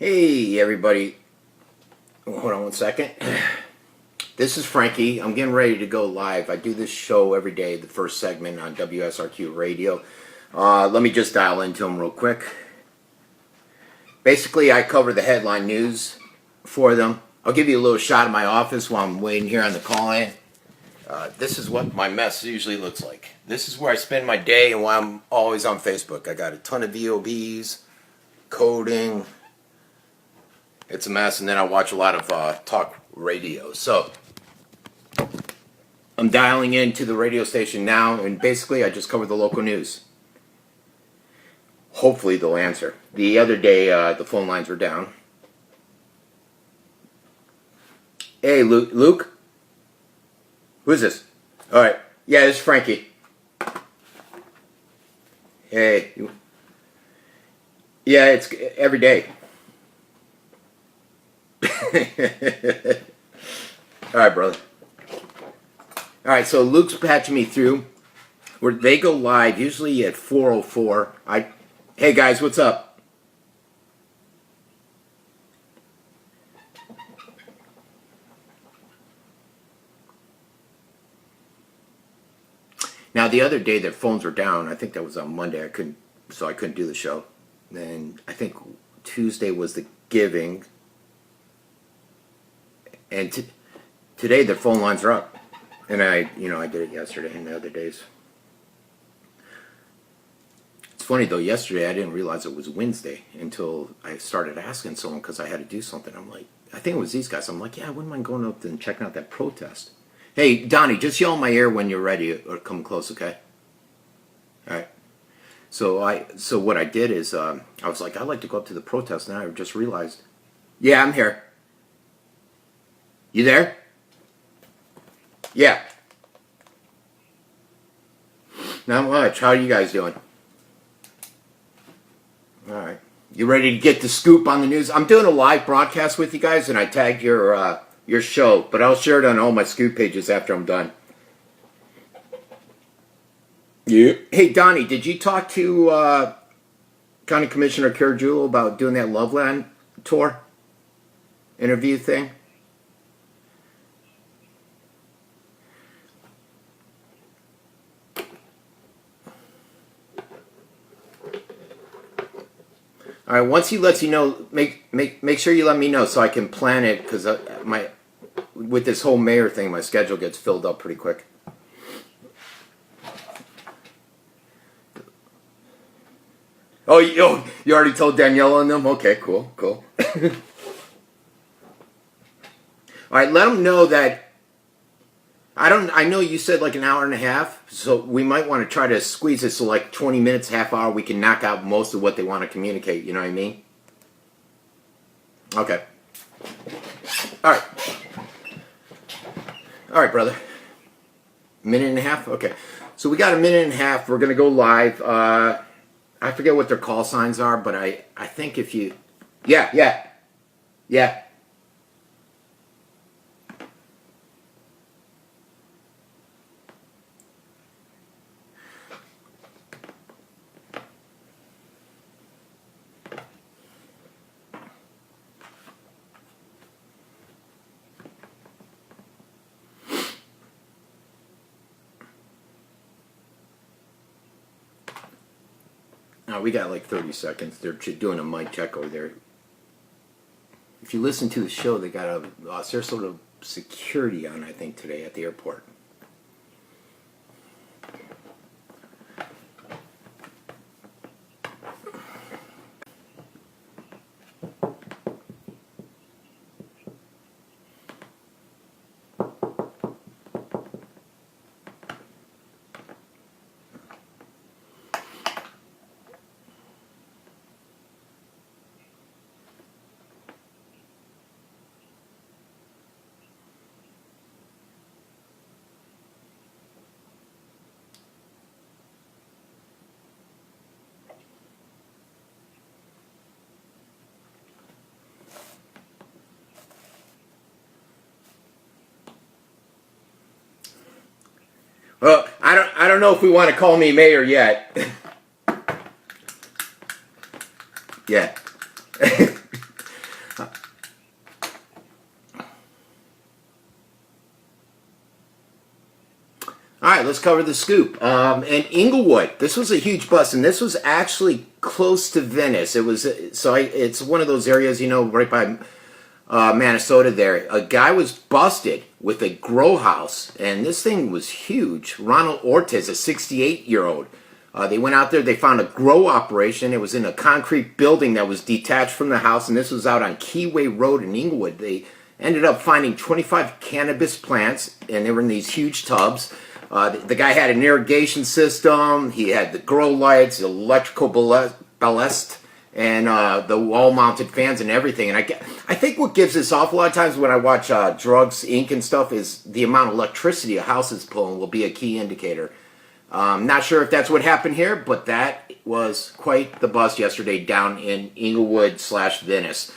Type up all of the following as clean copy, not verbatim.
Hey everybody, hold on one second. This is Frankie. I'm getting ready to go live. I do this show every day, the first segment on WSRQ radio. Let me just dial into them real quick. Basically, I cover the headline news for them. I'll give you a little shot of my office while I'm waiting here on the call-in. This is what my mess usually looks like. This is where I spend my day and why I'm always on Facebook. I got a ton of VOBs, coding. It's a mess, and then I watch a lot of talk radio. So I'm dialing into the radio station now, and basically I just cover the local news. Hopefully they'll answer. The other day the phone lines were down. Hey, Luke? Who is this? All right. Yeah, this is Frankie. Hey. Yeah, it's every day. Alright, brother. Alright, so Luke's patching me through. Where they go live usually at 4:04. Hey guys, what's up? Now the other day their phones were down. I think that was on Monday. I couldn't do the show. Then I think Tuesday was the giving. And today their phone lines are up, and I did it yesterday and the other days. It's funny though. Yesterday I didn't realize it was Wednesday until I started asking someone because I had to do something. I'm like, I think it was these guys. I'm like, yeah, I wouldn't mind going up and checking out that protest. Hey, Donnie, just yell in my ear when you're ready or come close, okay? All right. So what I did is I was like, I'd like to go up to the protest, and I just realized, yeah, I'm here. You there? Yeah. Not much. How are you guys doing? Alright. You ready to get the scoop on the news? I'm doing a live broadcast with you guys, and I tagged your show, but I'll share it on all my scoop pages after I'm done. Yeah. Hey, Donnie, did you talk to County Commissioner Carajullo about doing that Loveland tour interview thing? All right. Once he lets you know, make sure you let me know so I can plan it, because with this whole mayor thing, my schedule gets filled up pretty quick. Oh, you already told Daniela and them? Okay, cool. All right. Let them know that. I know you said like an hour and a half, so we might want to try to squeeze it so like 20 minutes, half hour, we can knock out most of what they want to communicate, you know what I mean? Okay. Alright, brother. Minute and a half? Okay. So we got a minute and a half. We're going to go live. I forget what their call signs are, but I think if you... Yeah. We got like 30 seconds. They're doing a mic check over there. If you listen to the show, they got a Sarasota security on, I think, today at the airport. Well, I don't know if we want to call me mayor yet. Yeah. right, let's cover the scoop. In Inglewood, this was a huge bust, and this was actually close to Venice. It was it's one of those areas, right by Minnesota there. A guy was busted with a grow house, and this thing was huge. Ronald Ortiz, a 68-year-old. They went out there, they found a grow operation. It was in a concrete building that was detached from the house, and this was out on Keyway Road in Inglewood. They ended up finding 25 cannabis plants, and they were in these huge tubs. The guy had an irrigation system, he had the grow lights, the electrical ballast, and the wall-mounted fans and everything. And I think what gives this off a lot of times when I watch Drugs, Inc. and stuff is the amount of electricity a house is pulling will be a key indicator. Not sure if that's what happened here, but that was quite the bust yesterday down in Inglewood/Venice.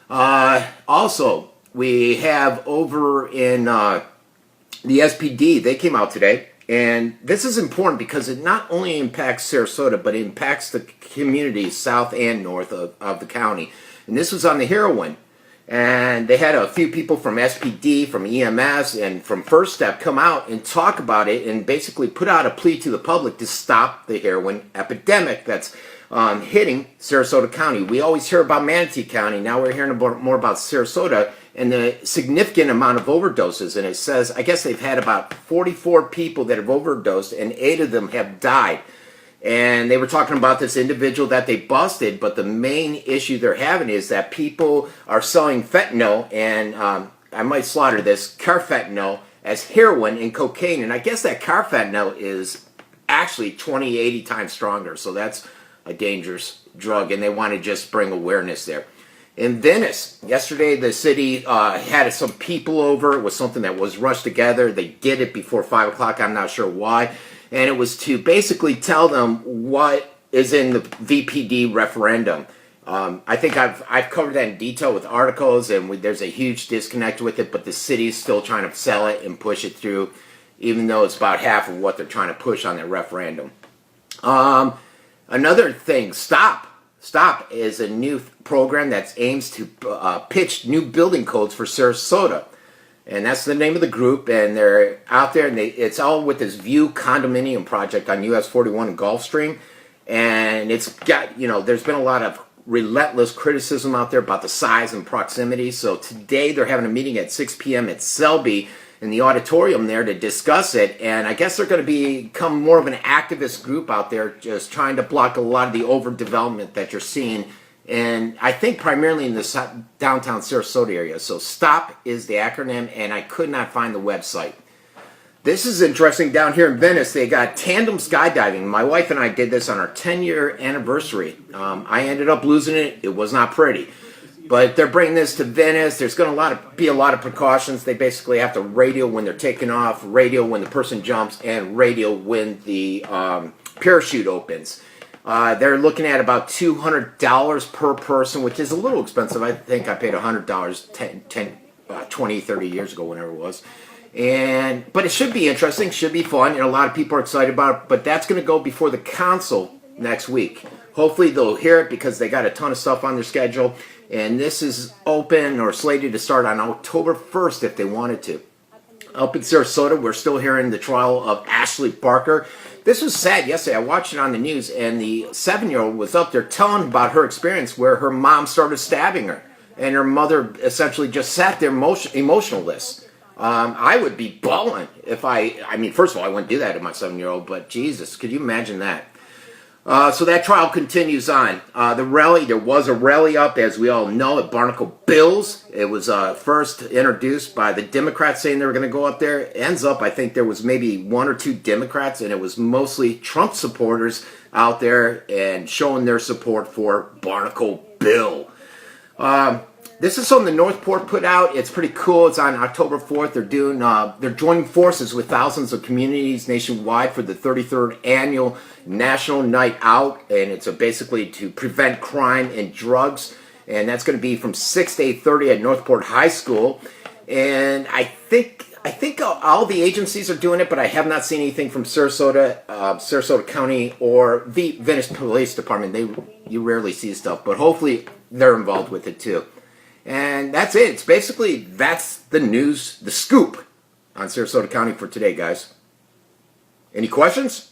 Also, we have over in the SPD, they came out today, and this is important because it not only impacts Sarasota, but it impacts the communities south and north of the county. And this was on the heroin. And they had a few people from SPD, from EMS, and from First Step come out and talk about it and basically put out a plea to the public to stop the heroin epidemic that's hitting Sarasota County. We always hear about Manatee County. Now we're hearing more about Sarasota and the significant amount of overdoses. And it says, I guess they've had about 44 people that have overdosed, and 8 of them have died. And they were talking about this individual that they busted, but the main issue they're having is that people are selling fentanyl, and I might slaughter this, carfentanil, as heroin and cocaine. And I guess that carfentanil is actually 20, 80 times stronger. So that's a dangerous drug, and they want to just bring awareness there. In Venice, yesterday the city had some people over. It was something that was rushed together. They did it before 5 o'clock. I'm not sure why. And it was to basically tell them what is in the VPD referendum. I think I've covered that in detail with articles, and there's a huge disconnect with it, but the city's still trying to sell it and push it through, even though it's about half of what they're trying to push on that referendum. Another thing, Stop. Stop is a new program that aims to pitch new building codes for Sarasota. And that's the name of the group, and they're out there, and it's all with this View condominium project on US 41 and Gulfstream. And it's got, there's been a lot of relentless criticism out there about the size and proximity. So today they're having a meeting at 6 p.m. at Selby in the auditorium there to discuss it. And I guess they're going to become more of an activist group out there, just trying to block a lot of the overdevelopment that you're seeing. And I think primarily in the downtown Sarasota area. So STOP is the acronym, and I could not find the website. This is interesting. Down here in Venice, they got tandem skydiving. My wife and I did this on our 10-year anniversary. I ended up losing it. It was not pretty. But they're bringing this to Venice. There's going to be a lot of precautions. They basically have to radio when they're taking off, radio when the person jumps, and radio when the parachute opens. They're looking at about $200 per person, which is a little expensive. I think I paid $100 20, 30 years ago, whenever it was. But it should be interesting, should be fun, and a lot of people are excited about it. But that's going to go before the council next week. Hopefully they'll hear it because they got a ton of stuff on their schedule. And this is open or slated to start on October 1st if they wanted to. Up in Sarasota, we're still hearing the trial of Ashley Parker. This was sad yesterday. I watched it on the news, and the 7-year-old was up there telling about her experience where her mom started stabbing her, and her mother essentially just sat there emotionless. I would be bawling if first of all, I wouldn't do that to my 7-year-old, but Jesus, could you imagine that? So that trial continues on. The rally, there was a rally up, as we all know, at Barnacle Bills. It was first introduced by the Democrats saying they were going to go up there. Ends up, I think there was maybe 1 or 2 Democrats, and it was mostly Trump supporters out there and showing their support for Barnacle Bill. This is something the Northport put out. It's pretty cool. It's on October 4th. They're joining forces with thousands of communities nationwide for the 33rd annual National Night Out, and it's basically to prevent crime and drugs. And that's going to be from 6 to 8:30 at Northport High School. And I think all the agencies are doing it, but I have not seen anything from Sarasota County or the Venice Police Department. You rarely see stuff, but hopefully they're involved with it too. And that's it. That's the news, the scoop on Sarasota County for today, guys. Any questions?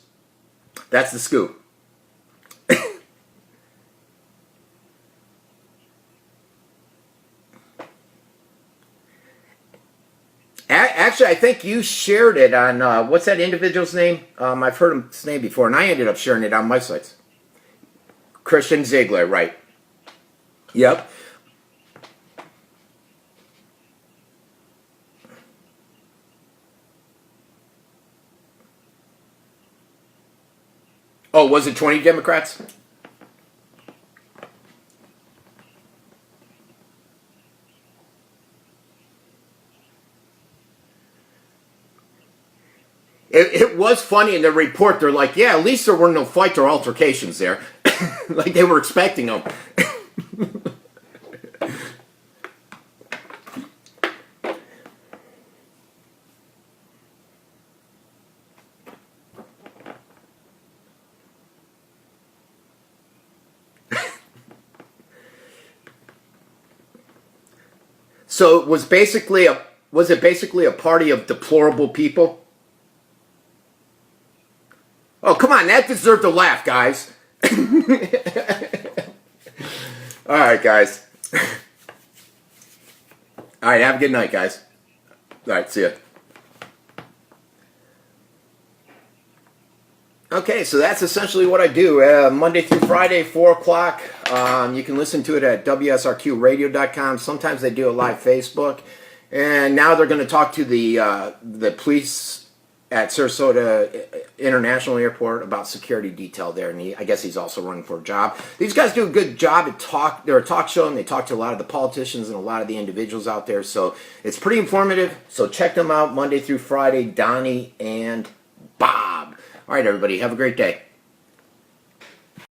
That's the scoop. Actually, I think you shared it on, what's that individual's name? I've heard his name before, and I ended up sharing it on my sites. Christian Ziegler, right. Yep. Oh, was it 20 Democrats? It was funny in the report. They're like, yeah, at least there were no fights or altercations there. Like they were expecting them. So it was it basically a party of deplorable people? Oh, come on, that deserved a laugh, guys. All right, guys. All right, have a good night, guys. All right, see ya. Okay, so that's essentially what I do. Monday through Friday, 4 o'clock. You can listen to it at WSRQradio.com. Sometimes they do a live Facebook. And now they're going to talk to the police at Sarasota International Airport about security detail there. And I guess he's also running for a job. These guys do a good job at talk. They're a talk show, and they talk to a lot of the politicians and a lot of the individuals out there. So it's pretty informative. So check them out Monday through Friday, Donnie and Bob. All right, everybody, have a great day.